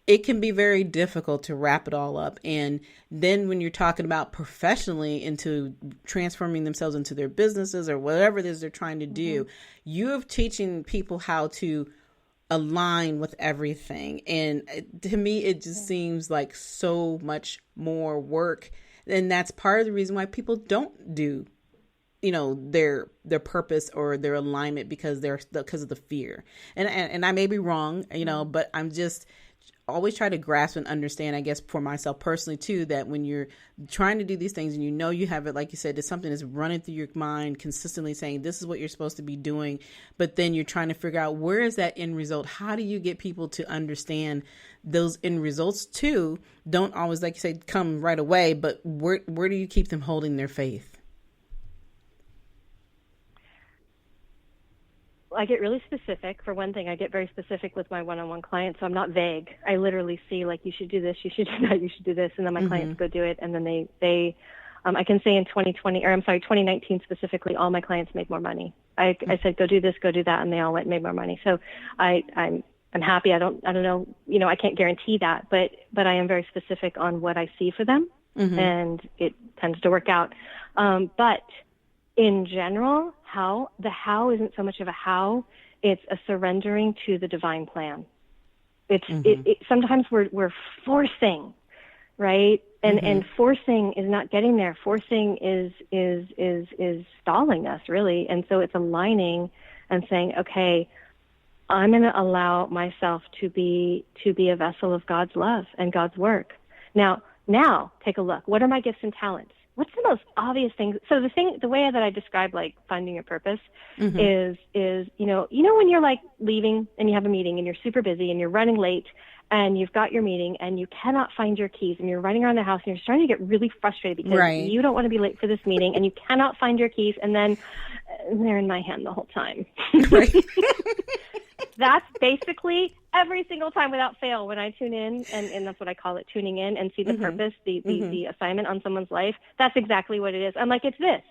It can be very difficult to wrap it all up. And then when you're talking about professionally into transforming themselves into their businesses or whatever it is they're trying to do, you're teaching people how to align with everything. And to me, it just seems like so much more work. And that's part of the reason why people don't do, their purpose or their alignment because of the fear. And I may be wrong, but I'm just always try to grasp and understand, I guess, for myself personally too, that when you're trying to do these things and you have it, like you said, it's something that's running through your mind consistently saying, this is what you're supposed to be doing. But then you're trying to figure out, where is that end result? How do you get people to understand those end results too? Don't always, like you say, come right away, but where do you keep them holding their faith? I get really specific. For one thing, I get very specific with my one-on-one clients, so I'm not vague. I literally see, like, you should do this, you should do that, you should do this, and then my clients go do it, and then they I can say in 2019 specifically, all my clients made more money. I said, go do this, go do that, and they all went and made more money. So I'm happy. I don't know, I can't guarantee that, but I am very specific on what I see for them, and it tends to work out. But in general, the how isn't so much of a how, it's a surrendering to the divine plan. It's sometimes we're forcing, right? And forcing is not getting there. Forcing is stalling us, really. And so it's aligning and saying, okay, I'm going to allow myself to be a vessel of God's love and God's work. Now take a look. What are my gifts and talents? What's the most obvious thing? So the way that I describe, like, finding your purpose is, when you're like leaving and you have a meeting and you're super busy and you're running late and you've got your meeting and you cannot find your keys and you're running around the house and you're starting to get really frustrated because you don't want to be late for this meeting and you cannot find your keys, and then they're in my hand the whole time. Right. That's basically every single time without fail when I tune in, and that's what I call it, tuning in, and see the purpose, the assignment on someone's life. That's exactly what it is. I'm like, it's this.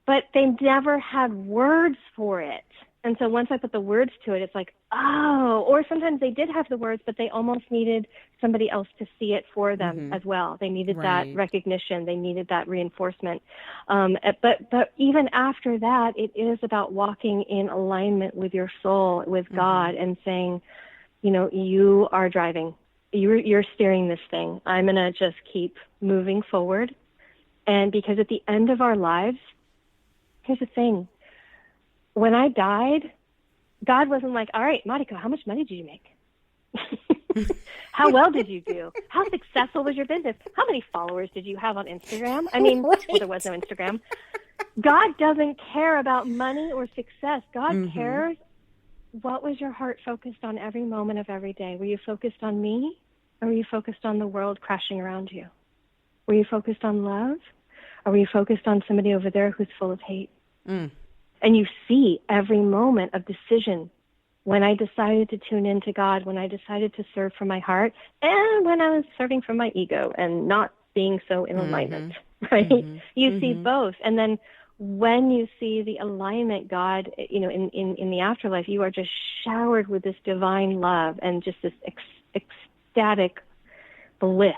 But they never had words for it. And so once I put the words to it, it's like, oh, or sometimes they did have the words, but they almost needed somebody else to see it for them as well. They needed that recognition. They needed that reinforcement. But even after that, it is about walking in alignment with your soul, with God, and saying, you are driving. You're steering this thing. I'm going to just keep moving forward. And because at the end of our lives, here's the thing. When I died, God wasn't like, all right, Mariko, how much money did you make? How well did you do? How successful was your business? How many followers did you have on Instagram? I mean, well, there was no Instagram. God doesn't care about money or success. God cares. What was your heart focused on every moment of every day? Were you focused on me, or were you focused on the world crashing around you? Were you focused on love, or were you focused on somebody over there who's full of hate? And you see every moment of decision when I decided to tune into God, when I decided to serve from my heart, and when I was serving from my ego and not being so in alignment, right? You see both. And then when you see the alignment, God, in the afterlife, you are just showered with this divine love and just this ecstatic bliss.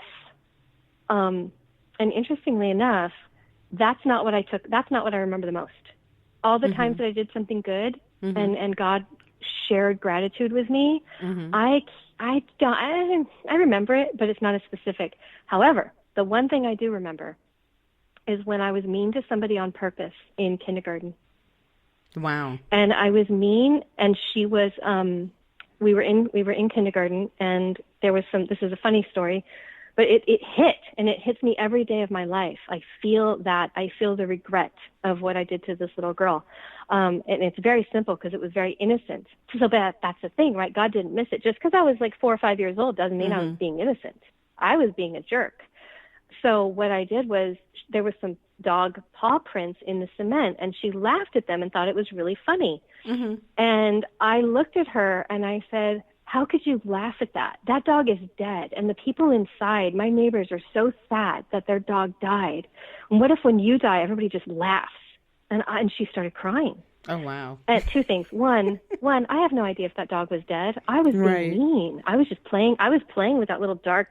And interestingly enough, that's not what I remember the most. All the times that I did something good and God shared gratitude with me, I remember it, but it's not as specific. However, the one thing I do remember is when I was mean to somebody on purpose in kindergarten. Wow. And I was mean, and she was, we were in kindergarten, and there was this is a funny story, but it hit, and it hits me every day of my life. I feel the regret of what I did to this little girl. And it's very simple because it was very innocent. So that's the thing, right? God didn't miss it. Just because I was like 4 or 5 years old doesn't mean I was being innocent. I was being a jerk. So what I did was, there was some dog paw prints in the cement, and she laughed at them and thought it was really funny. And I looked at her and I said, how could you laugh at that? That dog is dead. And the people inside, my neighbors, are so sad that their dog died. And what if when you die, everybody just laughs? And she started crying. Oh, wow. Two things. One, I have no idea if that dog was dead. I was being mean. I was just playing. I was playing with that little dark,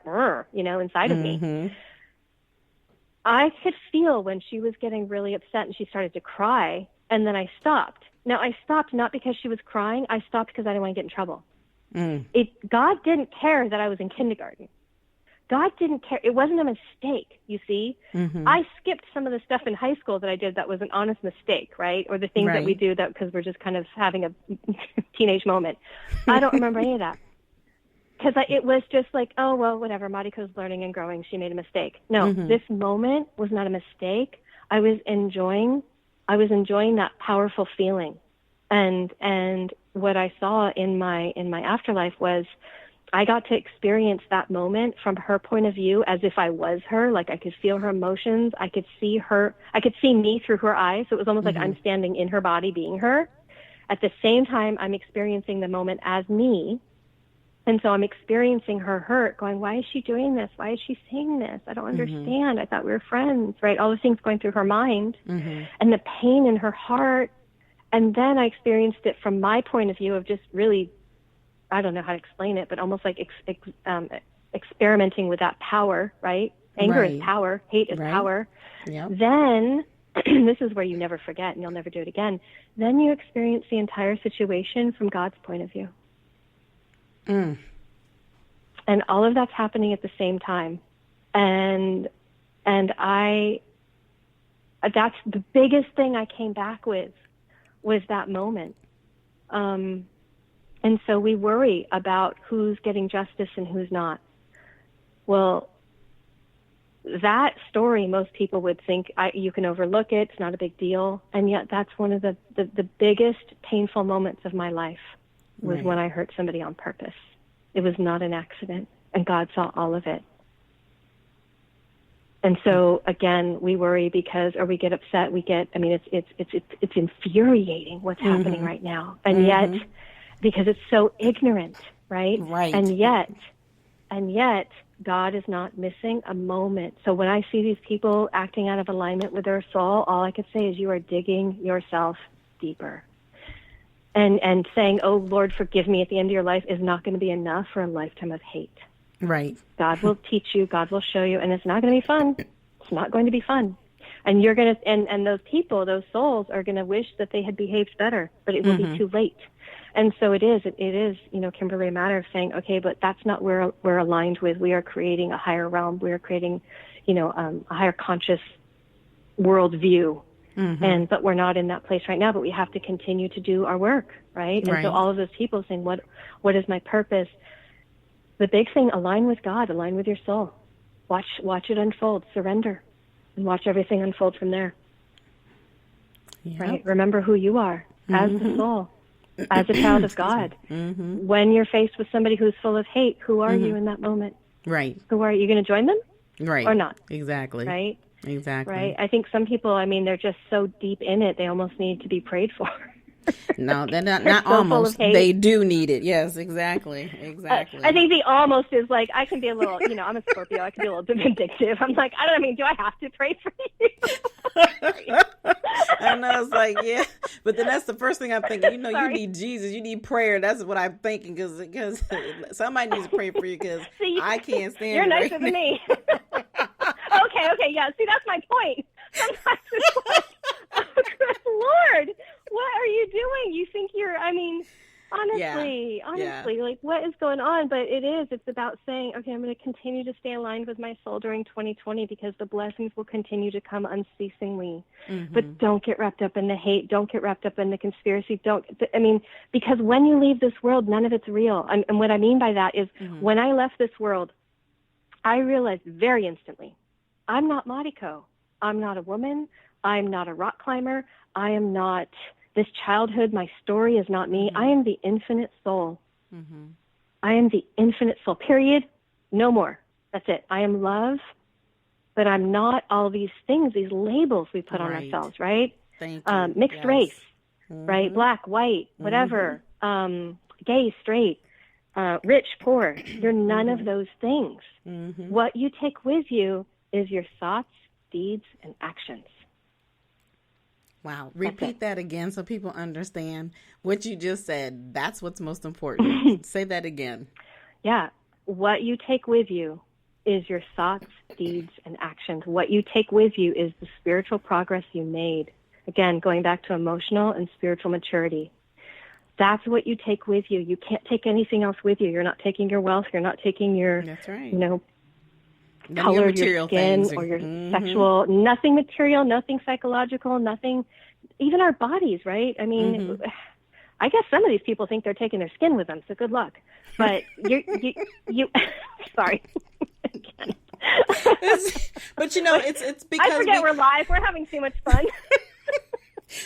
inside of me. I could feel when she was getting really upset and she started to cry, and then I stopped. Now, I stopped not because she was crying. I stopped because I didn't want to get in trouble. God didn't care that I was in kindergarten. God didn't care. It wasn't a mistake, you see. I skipped some of the stuff in high school that I did that was an honest mistake, right? Or the things that we do that because we're just kind of having a teenage moment. I don't remember any of that. Because it was just like, oh, well, whatever. Mariko's learning and growing. She made a mistake. No, this moment was not a mistake. I was enjoying that powerful feeling. And what I saw in my afterlife was I got to experience that moment from her point of view as if I was her. Like I could feel her emotions. I could see me through her eyes. So it was almost like I'm standing in her body being her. At the same time, I'm experiencing the moment as me. And so I'm experiencing her hurt, going, why is she doing this? Why is she saying this? I don't understand. I thought we were friends, right? All the things going through her mind and the pain in her heart. And then I experienced it from my point of view of just really, I don't know how to explain it, but almost like experimenting with that power, right? Anger is power. Hate is power. Yep. Then, this is where you never forget and you'll never do it again. Then you experience the entire situation from God's point of view. And all of that's happening at the same time. And that's the biggest thing I came back with was that moment. And so we worry about who's getting justice and who's not. Well, that story, most people would think you can overlook it. It's not a big deal. And yet that's one of the biggest painful moments of my life. Was when I hurt somebody on purpose. It was not an accident, and God saw all of it. And so again, we worry or we get upset. It's infuriating what's happening right now, and yet, because it's so ignorant, right? Right. And yet, God is not missing a moment. So when I see these people acting out of alignment with their soul, all I could say is you are digging yourself deeper. And saying, oh, Lord, forgive me at the end of your life is not going to be enough for a lifetime of hate. Right. God will teach you. God will show you. And it's not going to be fun. It's not going to be fun. And you're going to, and those people, those souls are going to wish that they had behaved better, but it will be too late. And so it is, Kimberly, a matter of saying, okay, but that's not where we're aligned with. We are creating a higher realm. We are creating, a higher conscious worldview. But we're not in that place right now, but we have to continue to do our work, right? And so all of those people saying, what is my purpose? The big thing, align with God, align with your soul. Watch it unfold, surrender, and watch everything unfold from there. Yep. Right? Remember who you are as the soul, as a child of God. When you're faced with somebody who's full of hate, who are you in that moment? Right. Who are you? Going to join them? Right. Or not? Exactly. Right? Exactly. Right. I think some people, they're just so deep in it, they almost need to be prayed for. No, they're not so almost. They do need it. Yes, exactly. I think the almost is like, I can be a little, I'm a Scorpio. I can be a little vindictive. I'm like, do I have to pray for you? I know, it's like, yeah. But then that's the first thing I'm thinking. You need Jesus. You need prayer. That's what I'm thinking because somebody needs to pray for you because I can't stand it. You're nicer than me. Okay, yeah. See, that's my point. Sometimes it's like, oh, good Lord, what are you doing? You think honestly, like, what is going on? But it's about saying, okay, I'm going to continue to stay aligned with my soul during 2020 because the blessings will continue to come unceasingly. Mm-hmm. But don't get wrapped up in the hate. Don't get wrapped up in the conspiracy. Because when you leave this world, none of it's real. And what I mean by that is when I left this world, I realized very instantly, I'm not Mariko. I'm not a woman. I'm not a rock climber. I am not this childhood. My story is not me. I am the infinite soul. Mm-hmm. I am the infinite soul, period. No more. That's it. I am love, but I'm not all these things, these labels we put on ourselves, right? Thank you. Mixed race, right? Black, white, whatever, gay, straight, rich, poor. You're none of those things. Mm-hmm. What you take with you is your thoughts, deeds, and actions. Wow. Repeat that again so people understand what you just said. That's what's most important. Say that again. Yeah. What you take with you is your thoughts, deeds, and actions. What you take with you is the spiritual progress you made. Again, going back to emotional and spiritual maturity. That's what you take with you. You can't take anything else with you. You're not taking your wealth. You're not taking your, That's right. color of your skin or your sexual, nothing material, nothing psychological, nothing, even our bodies, right? I mean, I guess some of these people think they're taking their skin with them, so good luck. But you sorry. But it's because I forget we're live. We're having too much fun.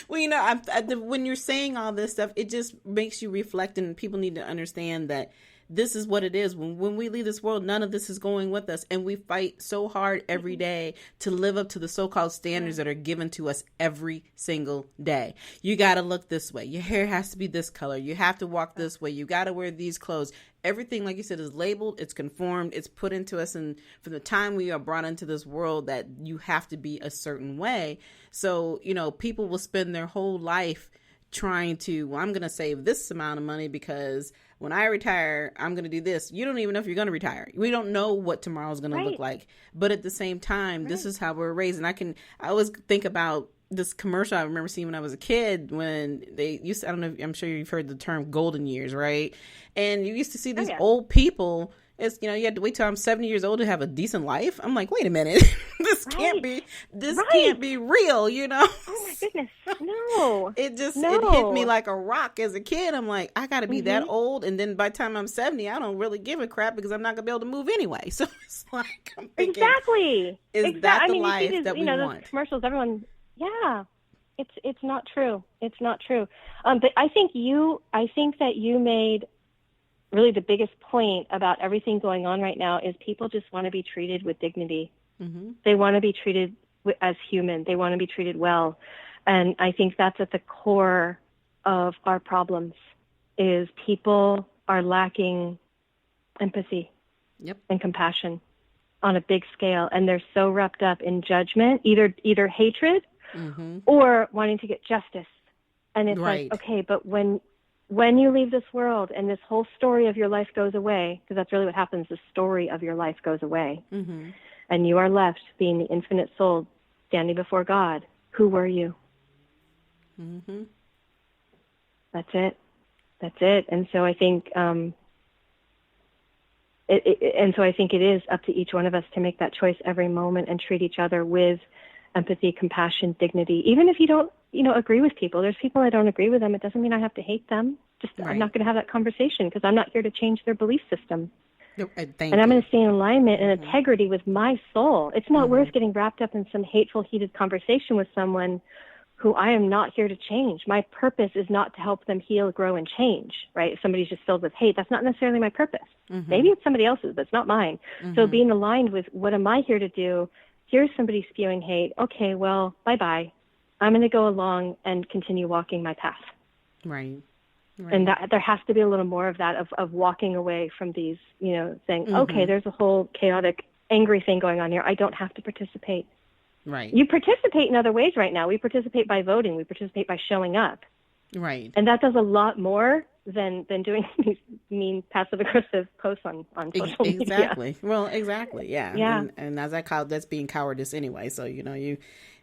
Well, when you're saying all this stuff, it just makes you reflect, and people need to understand that this is what it is. When we leave this world, none of this is going with us. And we fight so hard every day to live up to the so-called standards that are given to us every single day. You got to look this way. Your hair has to be this color. You have to walk this way. You got to wear these clothes. Everything, like you said, is labeled. It's conformed. It's put into us. And from the time we are brought into this world that you have to be a certain way. So, people will spend their whole life trying to, I'm going to save this amount of money because when I retire, I'm going to do this. You don't even know if you're going to retire. We don't know what tomorrow's going to look like. But at the same time, this is how we're raised. And I always think about this commercial I remember seeing when I was a kid when they used to, I don't know, I'm sure you've heard the term golden years, right? And you used to see these old people. It's, you had to wait till I'm 70 years old to have a decent life. I'm like, wait a minute, this can't be real, Oh my goodness, no. It hit me like a rock as a kid. I'm like, I got to be that old, and then by the time I'm 70, I don't really give a crap because I'm not gonna be able to move anyway. So it's like, I'm thinking, is that the life that we want? Those commercials, everyone, it's not true. It's not true. But I think that you made really the biggest point about everything going on right now is people just want to be treated with dignity. Mm-hmm. They want to be treated as human. They want to be treated well. And I think that's at the core of our problems is people are lacking empathy and compassion on a big scale. And they're so wrapped up in judgment, either hatred or wanting to get justice. And it's like, okay, but when you leave this world and this whole story of your life goes away, because that's really what happens, the story of your life goes away, and you are left being the infinite soul standing before God, who were you? Mm-hmm. That's it. And so I think, it is up to each one of us to make that choice every moment and treat each other with empathy, compassion, dignity. Even if you don't, agree with people. There's people I don't agree with them. It doesn't mean I have to hate them. I'm not going to have that conversation because I'm not here to change their belief system. And I'm going to stay in alignment and integrity with my soul. It's not worth getting wrapped up in some hateful, heated conversation with someone who I am not here to change. My purpose is not to help them heal, grow, and change, right? If somebody's just filled with hate, that's not necessarily my purpose. Maybe it's somebody else's, but it's not mine. So being aligned with what am I here to do? Here's somebody spewing hate. Okay, well, bye-bye. I'm going to go along and continue walking my path. Right. Right. And that there has to be a little more of that, of walking away from these, saying, okay, there's a whole chaotic, angry thing going on here. I don't have to participate. Right. You participate in other ways right now. We participate by voting. We participate by showing up. Right. And that does a lot more than doing these mean passive-aggressive posts on social media. Exactly. Well, exactly. Yeah. Yeah. And as I call it, that's being cowardice anyway. So, you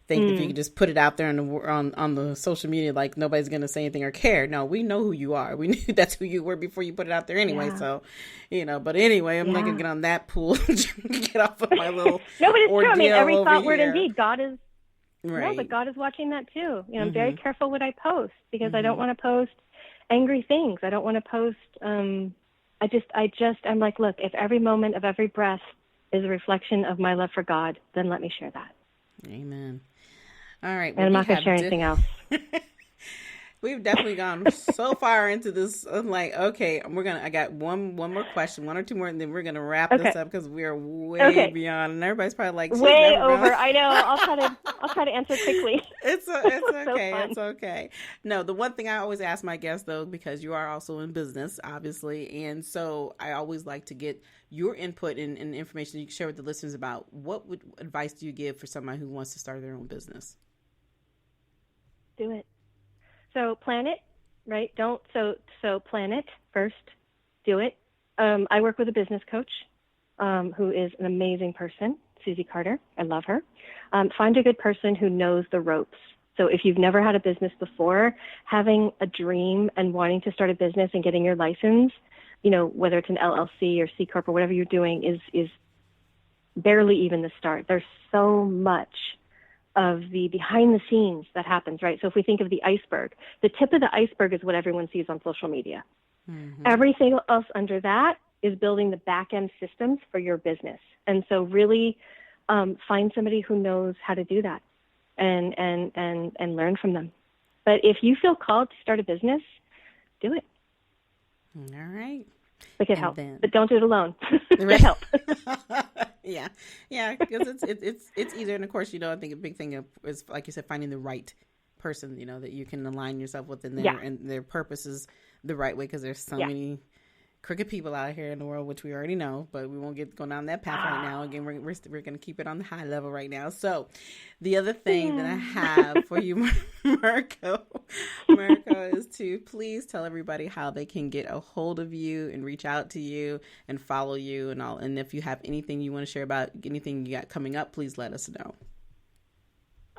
think if you can just put it out there on the social media, like nobody's going to say anything or care. No, we know who you are. We knew that's who you were before you put it out there anyway. Yeah. So, but anyway, I'm not going to get on that pool. Get off of my little No, but it's true. I mean, every thought, word, and deed, God is, right. No, but God is watching that too. I'm very careful what I post because I don't want to post angry things. I don't want to post, I'm like, look, if every moment of every breath is a reflection of my love for God, then let me share that. Amen. All right. And I'm not going to share anything else. We've definitely gone so far into this. I'm like, okay, I got one more question, one or two more, and then we're going to wrap this up because we are way beyond. And everybody's probably like, way over. I know. I'll try to answer quickly. It's okay. So it's okay. No, the one thing I always ask my guests though, because you are also in business, obviously. And so I always like to get your input and information you can share with the listeners about what advice do you give for somebody who wants to start their own business? Do it. So plan it, right? So plan it first. Do it. I work with a business coach who is an amazing person, Susie Carter. I love her. Find a good person who knows the ropes. So if you've never had a business before, having a dream and wanting to start a business and getting your license, whether it's an LLC or C Corp or whatever you're doing is barely even the start. There's so much of the behind the scenes that happens, right? So if we think of the iceberg, the tip of the iceberg is what everyone sees on social media. Mm-hmm. Everything else under that is building the back end systems for your business. And so really find somebody who knows how to do that and learn from them. But if you feel called to start a business, do it. All right. It could help, but don't do it alone. It help. Yeah, because it's easier, and of course, I think a big thing is, like you said, finding the right person, that you can align yourself with, and their purpose is the right way, because there's so many crooked people out here in the world, which we already know, but we won't go down that path right now. Again, we're going to keep it on the high level right now. So the other thing that I have for you, Mariko, is to please tell everybody how they can get a hold of you and reach out to you and follow you and all. And if you have anything you want to share about anything you got coming up, please let us know.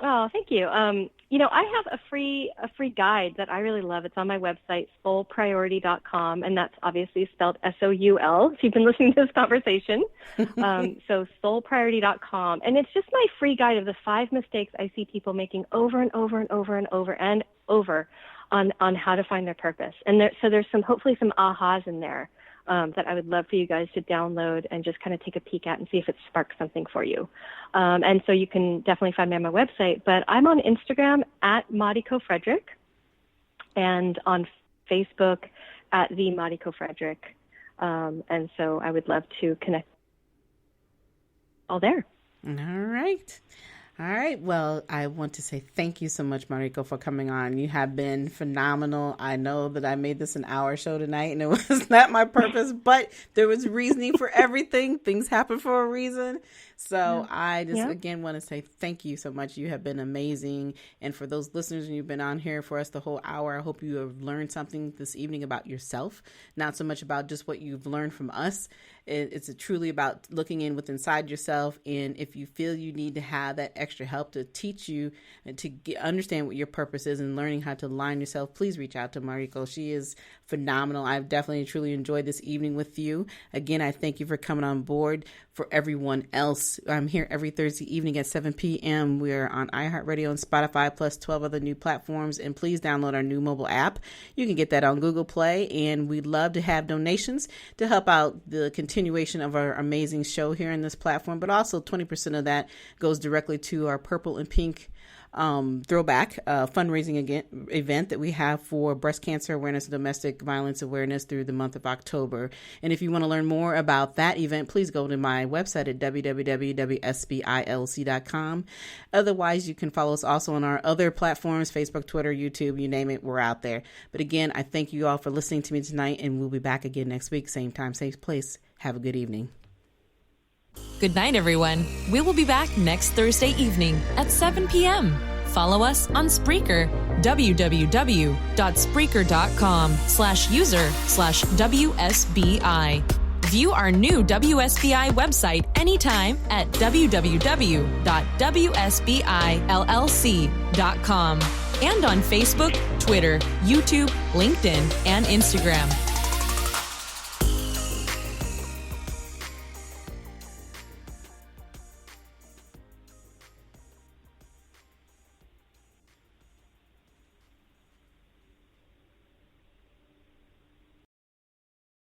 Oh, thank you. I have a free guide that I really love. It's on my website, soulpriority.com, and that's obviously spelled SOUL, if you've been listening to this conversation. So soulpriority.com. And it's just my free guide of the 5 mistakes I see people making over and over and over and over and over on how to find their purpose. And there's hopefully some ahas in there. That I would love for you guys to download and just kind of take a peek at and see if it sparks something for you. And so you can definitely find me on my website. But I'm on Instagram at Mariko Frederick and on Facebook at the Mariko Frederick. And so I would love to connect all there. All right. Well, I want to say thank you so much, Mariko, for coming on. You have been phenomenal. I know that I made this an hour show tonight, and it was not my purpose, but there was reasoning for everything. Things happen for a reason. So I just, again, want to say thank you so much. You have been amazing. And for those listeners, you've been on here for us the whole hour, I hope you have learned something this evening about yourself, not so much about just what you've learned from us. It's truly about looking inside yourself. And if you feel you need to have that extra help to teach you and to understand what your purpose is and learning how to align yourself, please reach out to Mariko. She is phenomenal. I've definitely truly enjoyed this evening with you. Again, I thank you for coming on board. For everyone else, I'm here every Thursday evening at 7 p.m. We're on iHeartRadio and Spotify, plus 12 other new platforms. And please download our new mobile app. You can get that on Google Play. And we'd love to have donations to help out the continuation of our amazing show here in this platform. But also 20% of that goes directly to our Purple and Pink throwback fundraising event that we have for breast cancer awareness and domestic violence awareness through the month of October. And if you want to learn more about that event, please go to my website at www.sbilc.com. Otherwise, you can follow us also on our other platforms, Facebook, Twitter, YouTube, you name it, we're out there. But again, I thank you all for listening to me tonight, and we'll be back again next week, same time, same place. Have a good evening. Good night, everyone. We will be back next Thursday evening at 7 p.m. Follow us on Spreaker, www.spreaker.com/user/WSBI. View our new WSBI website anytime at www.wsbillc.com and on Facebook, Twitter, YouTube, LinkedIn, and Instagram.